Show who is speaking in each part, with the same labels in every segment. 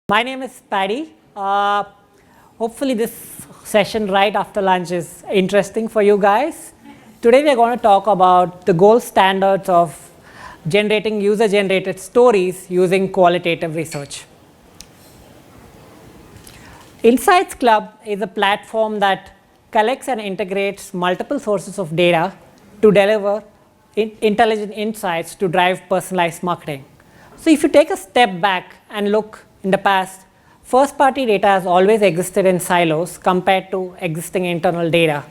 Speaker 1: My name is Paddy. Hopefully this session right after lunch is interesting for you guys. Today we are going to talk about the gold standards of generating user-generated stories using qualitative research. Insights Club is a platform that collects and integrates multiple sources of data to deliver intelligent insights to drive personalized marketing. So if you take a step back and look in the past, first-party data has always existed in silos compared to existing internal data.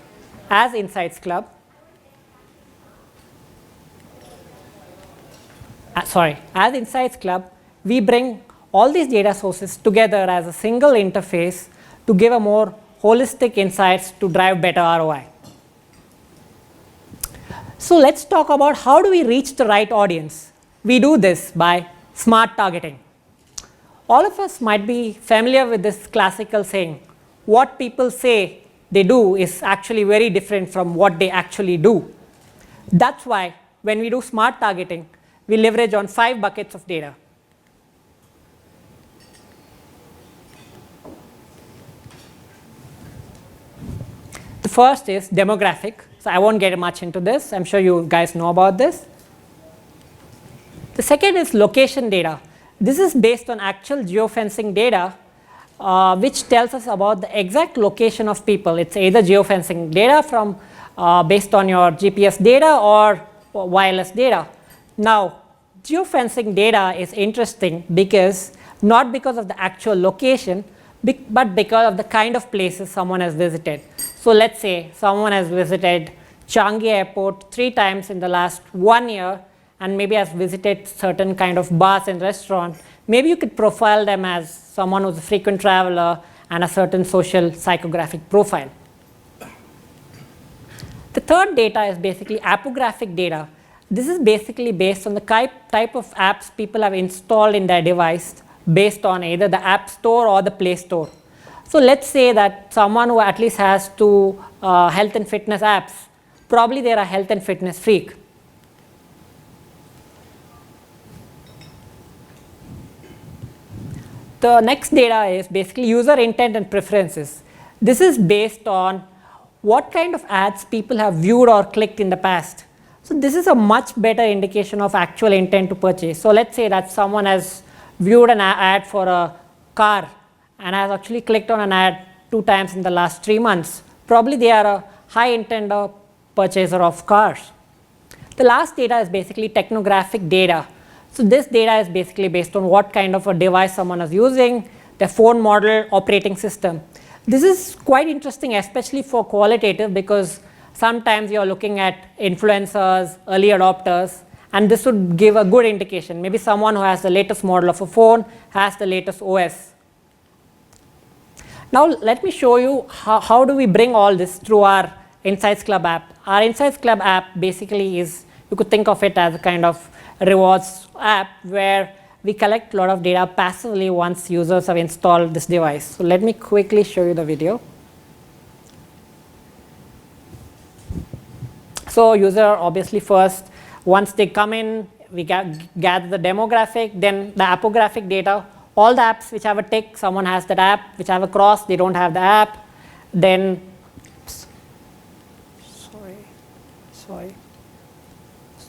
Speaker 1: As Insights Club, we bring all these data sources together as a single interface to give a more holistic insights to drive better ROI. So let's talk about how do we reach the right audience. We do this by smart targeting. All of us might be familiar with this classical saying, what people say they do is actually very different from what they actually do. That's why when we do smart targeting, we leverage on 5 buckets of data. The first is demographic. So I won't get much into this. I'm sure you guys know about this. The second is location data. This is based on actual geofencing data, which tells us about the exact location of people. It's either geofencing data from based on your GPS data or wireless data. Now, geofencing data is interesting because not because of the actual location, but because of the kind of places someone has visited. So let's say someone has visited Changi Airport 3 times in the last 1 year, and maybe has visited certain kind of bars and restaurants. Maybe you could profile them as someone who's a frequent traveler and a certain social psychographic profile. The third data is basically appographic data. This is basically based on the type of apps people have installed in their device based on either the App Store or the Play Store. So let's say that someone who at least has 2 health and fitness apps, probably they're a health and fitness freak. The next data is basically user intent and preferences. This is based on what kind of ads people have viewed or clicked in the past. So this is a much better indication of actual intent to purchase. So let's say that someone has viewed an ad for a car and has actually clicked on an ad 2 times in the last 3 months. Probably they are a high intent purchaser of cars. The last data is basically technographic data. So this data is basically based on what kind of a device someone is using, their phone model, operating system. This is quite interesting, especially for qualitative, because sometimes you're looking at influencers, early adopters, and this would give a good indication. Maybe someone who has the latest model of a phone has the latest OS. Now let me show you how do we bring all this through our Insights Club app. Our Insights Club app basically is, you could think of it as a kind of rewards app where we collect a lot of data passively once users have installed this device. So let me quickly show you the video. So user obviously first, once they come in, we gather the demographic, then the appographic data. All the apps which have a tick, someone has that app, which have a cross, they don't have the app. Then,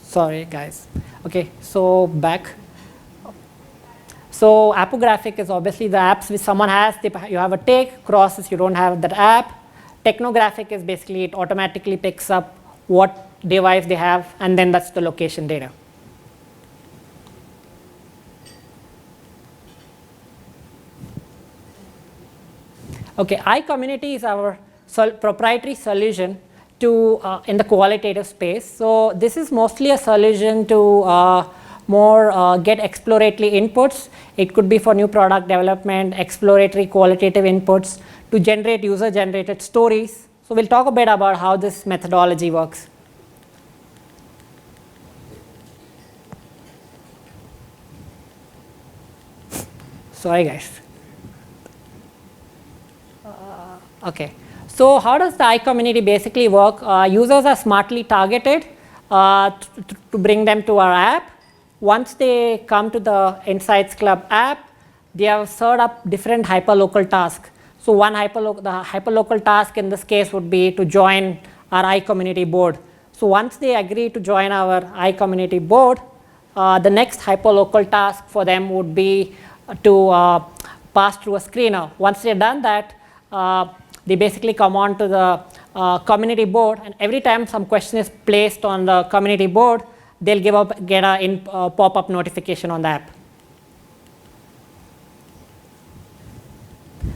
Speaker 1: sorry guys. Okay, so back. So appographic is obviously the apps which someone has, you have a tick, crosses, you don't have that app. Technographic is basically it automatically picks up what device they have, and then that's the location data. Okay, iCommunity is our proprietary solution to in the qualitative space. So this is mostly a solution to more get exploratory inputs. It could be for new product development, exploratory qualitative inputs to generate user-generated stories. So we'll talk a bit about how this methodology works. Sorry guys. Okay. So how does the iCommunity basically work? Users are smartly targeted to bring them to our app. Once they come to the Insights Club app, they have served up different hyperlocal tasks. So one the hyperlocal task in this case would be to join our iCommunity board. So once they agree to join our iCommunity board, the next hyperlocal task for them would be to pass through a screener. Once they've done that, they basically come on to the community board, and every time some question is placed on the community board, they'll get a pop-up notification on the app.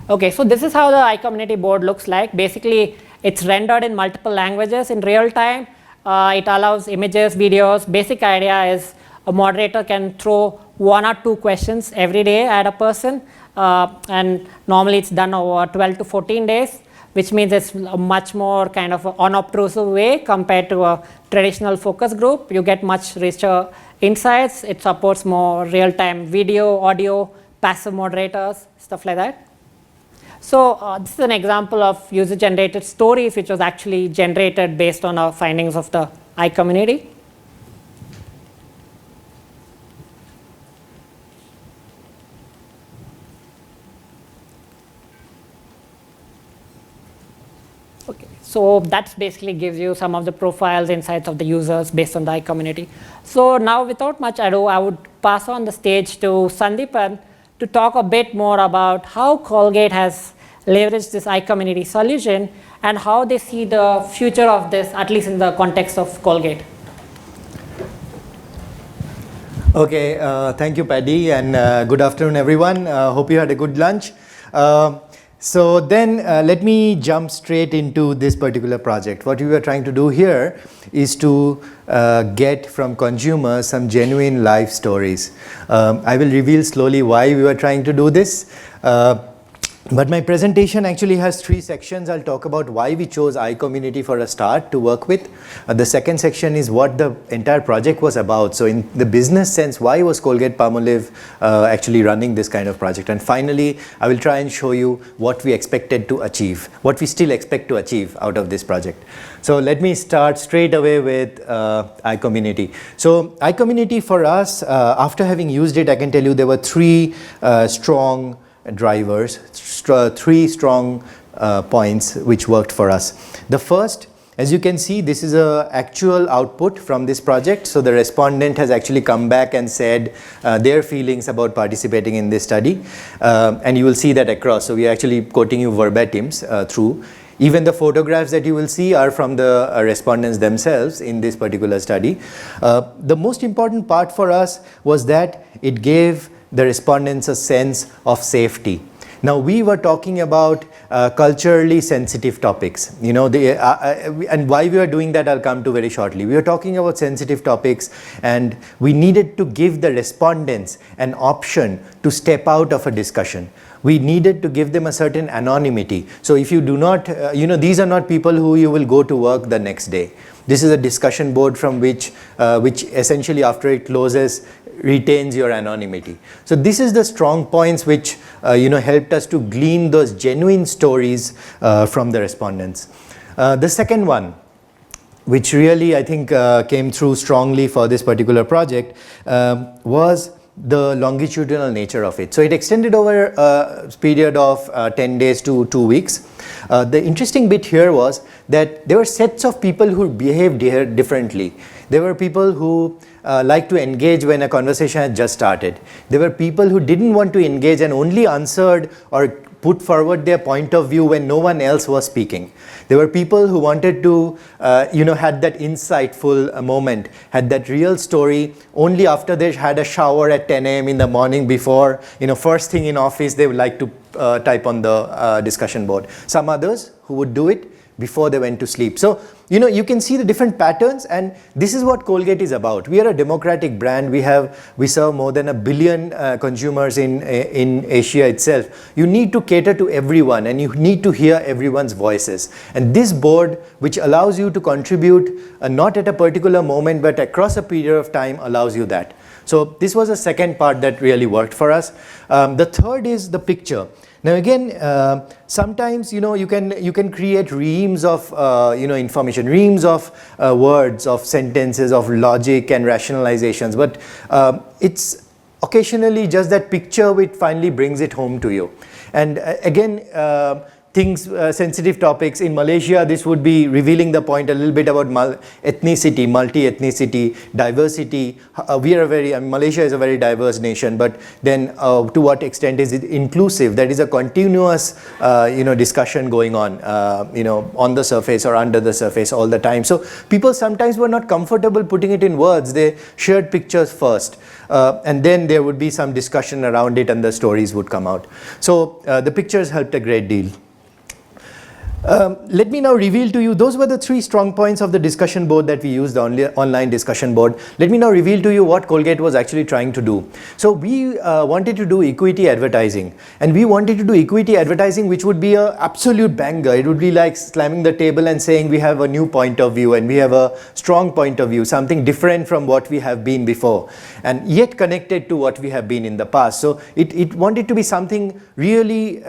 Speaker 1: Okay, so this is how the iCommunity board looks like. Basically, it's rendered in multiple languages in real time. It allows images, videos. Basic idea is a moderator can throw 1 or 2 questions every day at a person, and normally it's done over 12 to 14 days, which means it's a much more kind of unobtrusive way compared to a traditional focus group. You get much richer insights. It supports more real-time video, audio, passive moderators, stuff like that. So this is an example of user-generated stories, which was actually generated based on our findings of the iCommunity. Okay, so that basically gives you some of the profiles, insights of the users based on the iCommunity. So now, without much ado, I would pass on the stage to Sandipan to talk a bit more about how Colgate has leveraged this iCommunity solution and how they see the future of this, at least in the context of Colgate.
Speaker 2: Okay, thank you, Paddy, and good afternoon, everyone. Hope you had a good lunch. So then let me jump straight into this particular project. What we were trying to do here is to get from consumers some genuine life stories. I will reveal slowly why we were trying to do this. But my presentation actually has 3 sections. I'll talk about why we chose iCommunity for a start to work with. The second section is what the entire project was about. So in the business sense, why was Colgate-Palmolive actually running this kind of project? And finally, I will try and show you what we expected to achieve, what we still expect to achieve out of this project. So let me start straight away with iCommunity. So iCommunity for us, after having used it, I can tell you there were 3 strong drivers, 3 strong points which worked for us. The first, as you can see, this is an actual output from this project. So the respondent has actually come back and said their feelings about participating in this study, and you will see that across. So we are actually quoting you verbatims through. Even the photographs that you will see are from the respondents themselves in this particular study. The most important part for us was that it gave the respondents a sense of safety. Now, we were talking about culturally sensitive topics, you know, and why we are doing that I'll come to very shortly. We were talking about sensitive topics, and we needed to give the respondents an option to step out of a discussion. We needed to give them a certain anonymity. So if you do not, these are not people who you will go to work the next day. This is a discussion board from which essentially after it closes, retains your anonymity. So this is the strong points which helped us to glean those genuine stories from the respondents. The second one, which really I think came through strongly for this particular project, was the longitudinal nature of it. So it extended over a period of 10 days to 2 weeks. The interesting bit here was that there were sets of people who behaved differently. There were people who liked to engage when a conversation had just started. There were people who didn't want to engage and only answered or put forward their point of view when no one else was speaking. There were people who wanted to, had that insightful moment, had that real story only after they had a shower at 10 a.m. in the morning before, first thing in office, they would like to type on the discussion board. Some others who would do it before they went to sleep. So, you can see the different patterns, and this is what Colgate is about. We are a democratic brand. We serve more than 1 billion consumers in Asia itself. You need to cater to everyone, and you need to hear everyone's voices. And this board, which allows you to contribute not at a particular moment, but across a period of time, allows you that. So this was the second part that really worked for us. The third is the picture. Now again, sometimes you can create reams of information, reams of words, of sentences, of logic and rationalizations, but it's occasionally just that picture which finally brings it home to you. And again, things, sensitive topics in Malaysia, this would be revealing the point a little bit about ethnicity, multi-ethnicity, diversity. Malaysia is a very diverse nation, but then to what extent is it inclusive? That is a continuous, discussion going on the surface or under the surface all the time. So people sometimes were not comfortable putting it in words. They shared pictures first. And then there would be some discussion around it and the stories would come out. So the pictures helped a great deal. Let me now reveal to you, those were the 3 strong points of the discussion board that we used, the online discussion board. Let me now reveal to you what Colgate was actually trying to do. So we wanted to do equity advertising, and we wanted to do equity advertising which would be an absolute banger. It would be like slamming the table and saying we have a new point of view and we have a strong point of view, something different from what we have been before, and yet connected to what we have been in the past. So it wanted to be something really,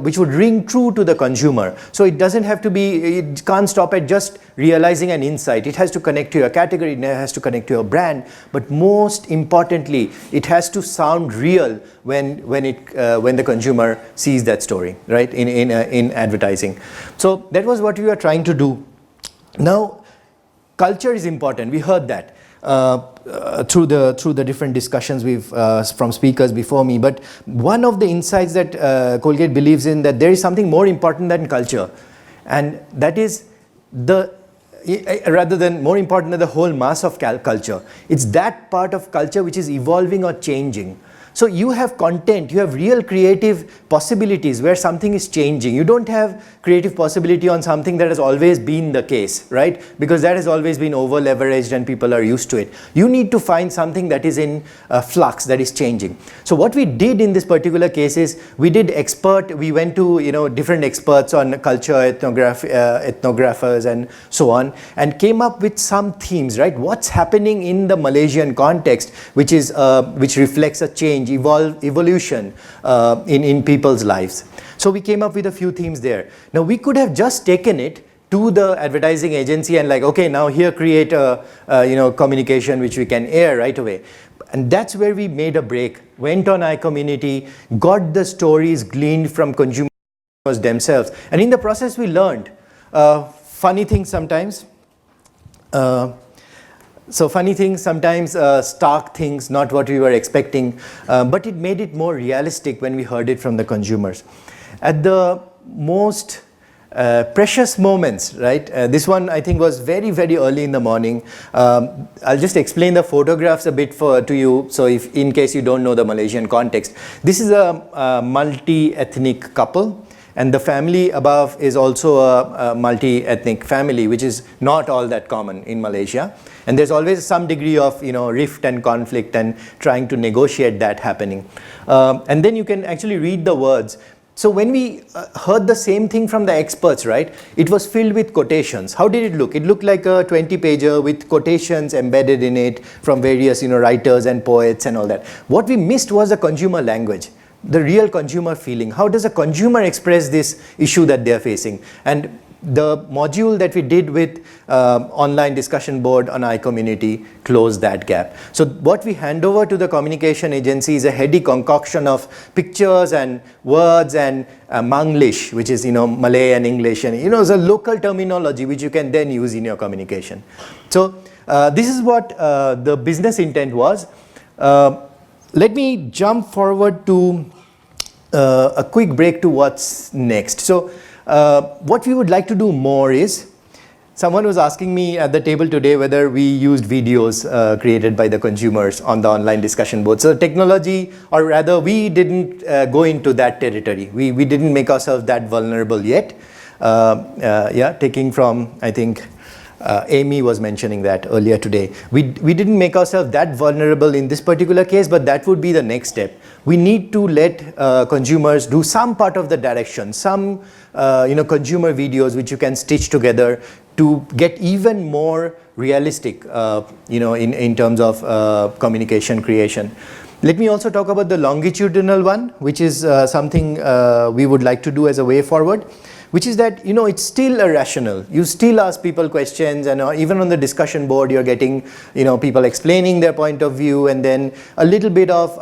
Speaker 2: which would ring true to the consumer. So it doesn't have to be, it can't stop at just realizing an insight. It has to connect to your category, it has to connect to your brand, but most importantly, it has to sound real when the consumer sees that story, right, in advertising. So that was what we were trying to do. Now, culture is important. We heard that through the different discussions we've from speakers before me. But one of the insights that Colgate believes in, that there is something more important than culture, and that is rather than more important than the whole mass of culture. It's that part of culture which is evolving or changing. So you have content, you have real creative possibilities where something is changing. You don't have creative possibility on something that has always been the case, right? Because that has always been over leveraged and people are used to it. You need to find something that is in flux, that is changing. So what we did in this particular case is we went to different experts on culture, ethnographers and so on, and came up with some themes, right? What's happening in the Malaysian context, which reflects a change, evolution in people's lives. So we came up with a few themes there. Now we could have just taken it to the advertising agency and like, okay, now here create a communication which we can air right away. And that's where we made a break, went on iCommunity, got the stories gleaned from consumers themselves, and in the process we learned funny things sometimes. Stark things, not what we were expecting, but it made it more realistic when we heard it from the consumers. At the most precious moments, right? This one I think was very, very early in the morning. I'll just explain the photographs a bit to you, so if in case you don't know the Malaysian context. This is a multi-ethnic couple. And the family above is also a multi-ethnic family, which is not all that common in Malaysia. And there's always some degree of rift and conflict and trying to negotiate that happening. And then you can actually read the words. So when we heard the same thing from the experts, right, it was filled with quotations. How did it look? It looked like a 20-pager with quotations embedded in it from various writers and poets and all that. What we missed was the consumer language, the real consumer feeling. How does a consumer express this issue that they're facing? And the module that we did with online discussion board on iCommunity closed that gap. So what we hand over to the communication agency is a heady concoction of pictures and words and Manglish, which is Malay and English, and it's a local terminology which you can then use in your communication. So this is what the business intent was. Let me jump forward to a quick break to what's next. So what we would like to do more is, someone was asking me at the table today whether we used videos created by the consumers on the online discussion board. So technology, or rather we didn't go into that territory. We didn't make ourselves that vulnerable yet. Taking from, I think, Amy was mentioning that earlier today. We didn't make ourselves that vulnerable in this particular case, but that would be the next step. We need to let consumers do some part of the direction, some consumer videos which you can stitch together to get even more realistic in terms of communication creation. Let me also talk about the longitudinal one, which is something we would like to do as a way forward. which is that, it's still irrational. You still ask people questions, and even on the discussion board, you're getting, people explaining their point of view, and then a little bit of,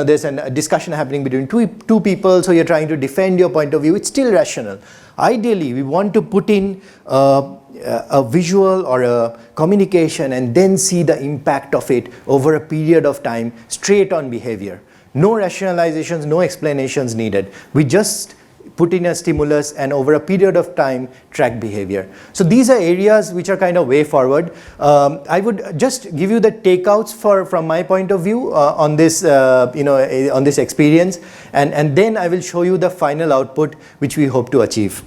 Speaker 2: there's a discussion happening between two people, so you're trying to defend your point of view. It's still rational. Ideally, we want to put in a visual or a communication and then see the impact of it over a period of time, straight on behavior. No rationalizations, no explanations needed. We just put in a stimulus and over a period of time track behavior. So these are areas which are kind of way forward. I would just give you the takeouts from my point of view on this, on this experience, and then I will show you the final output which we hope to achieve.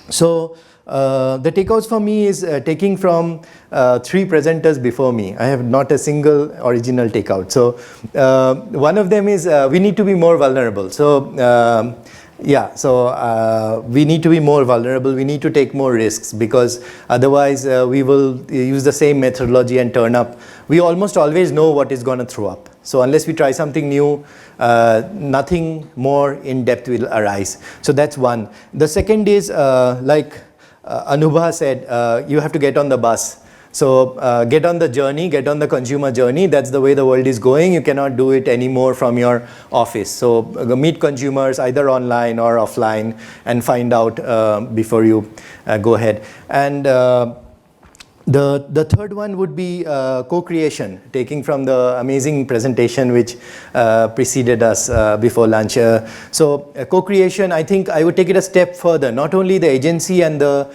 Speaker 2: So the takeouts for me is taking from 3 presenters before me. I have not a single original takeout. So one of them is we need to be more vulnerable. So we need to be more vulnerable. We need to take more risks, because otherwise we will use the same methodology and turn up. We almost always know what is going to throw up. So unless we try something new, nothing more in depth will arise. So that's one. The second is like Anubha said, you have to get on the bus. So get on the journey, get on the consumer journey. That's the way the world is going. You cannot do it anymore from your office. So meet consumers either online or offline and find out before you go ahead. And the third one would be co-creation, taking from the amazing presentation which preceded us before lunch. So co-creation, I think I would take it a step further. Not only the agency and the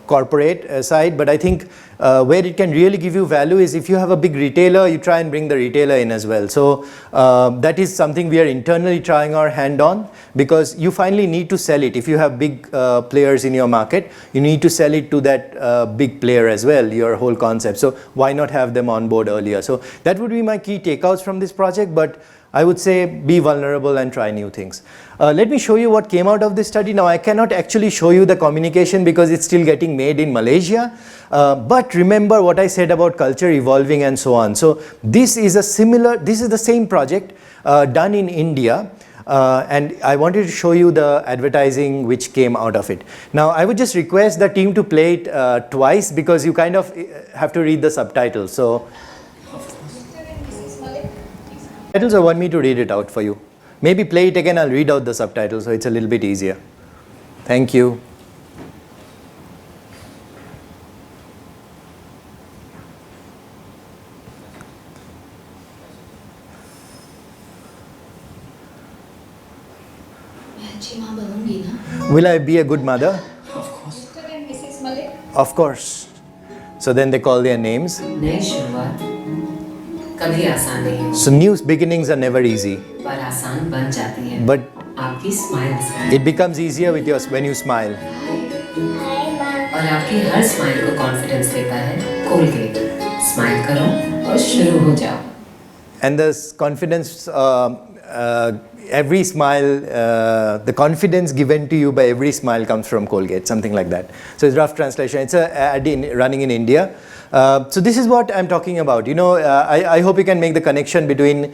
Speaker 2: corporate side, but I think where it can really give you value is if you have a big retailer, you try and bring the retailer in as well. So that is something we are internally trying our hand on, because you finally need to sell it. If you have big players in your market, you need to sell it to that big player as well, your whole concept. So why not have them on board earlier? So that would be my key takeouts from this project, but I would say be vulnerable and try new things. Let me show you what came out of this study. Now, I cannot actually show you the communication because it's still getting made in Malaysia. But remember what I said about culture evolving and so on. So this is the same project done in India. And I wanted to show you the advertising which came out of it. Now, I would just request the team to play it twice, because you kind of have to read the subtitles. So, subtitles, or want me to read it out for you? Maybe play it again, I'll read out the subtitles so it's a little bit easier. Thank you. Will I be a good mother?
Speaker 3: Of course.
Speaker 4: Mr. and Mrs. Malik.
Speaker 2: Of course. So then they call their names.
Speaker 3: नई शुरुआत कभी आसान नहीं होती,
Speaker 2: So new beginnings are never easy,
Speaker 3: पर आसान बन जाती है
Speaker 2: but
Speaker 3: आपकी स्माइल से।
Speaker 2: it becomes easier with when you smile.
Speaker 3: और आपकी हर स्माइल को कॉन्फिडेंस देता है कोलगेट। स्माइल करो और शुरू हो जाओ।
Speaker 2: And this confidence, every smile, the confidence given to you by every smile comes from Colgate, something like that. So it's rough translation. It's a ad running in India. So this is what I'm talking about. I hope you can make the connection between,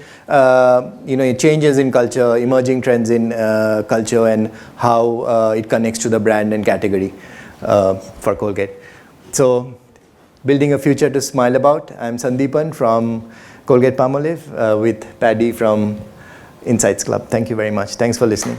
Speaker 2: changes in culture, emerging trends in culture, and how it connects to the brand and category for Colgate. So building a future to smile about. I'm Sandipan from Colgate-Palmolive with Paddy from Insights Club. Thank you very much. Thanks for listening.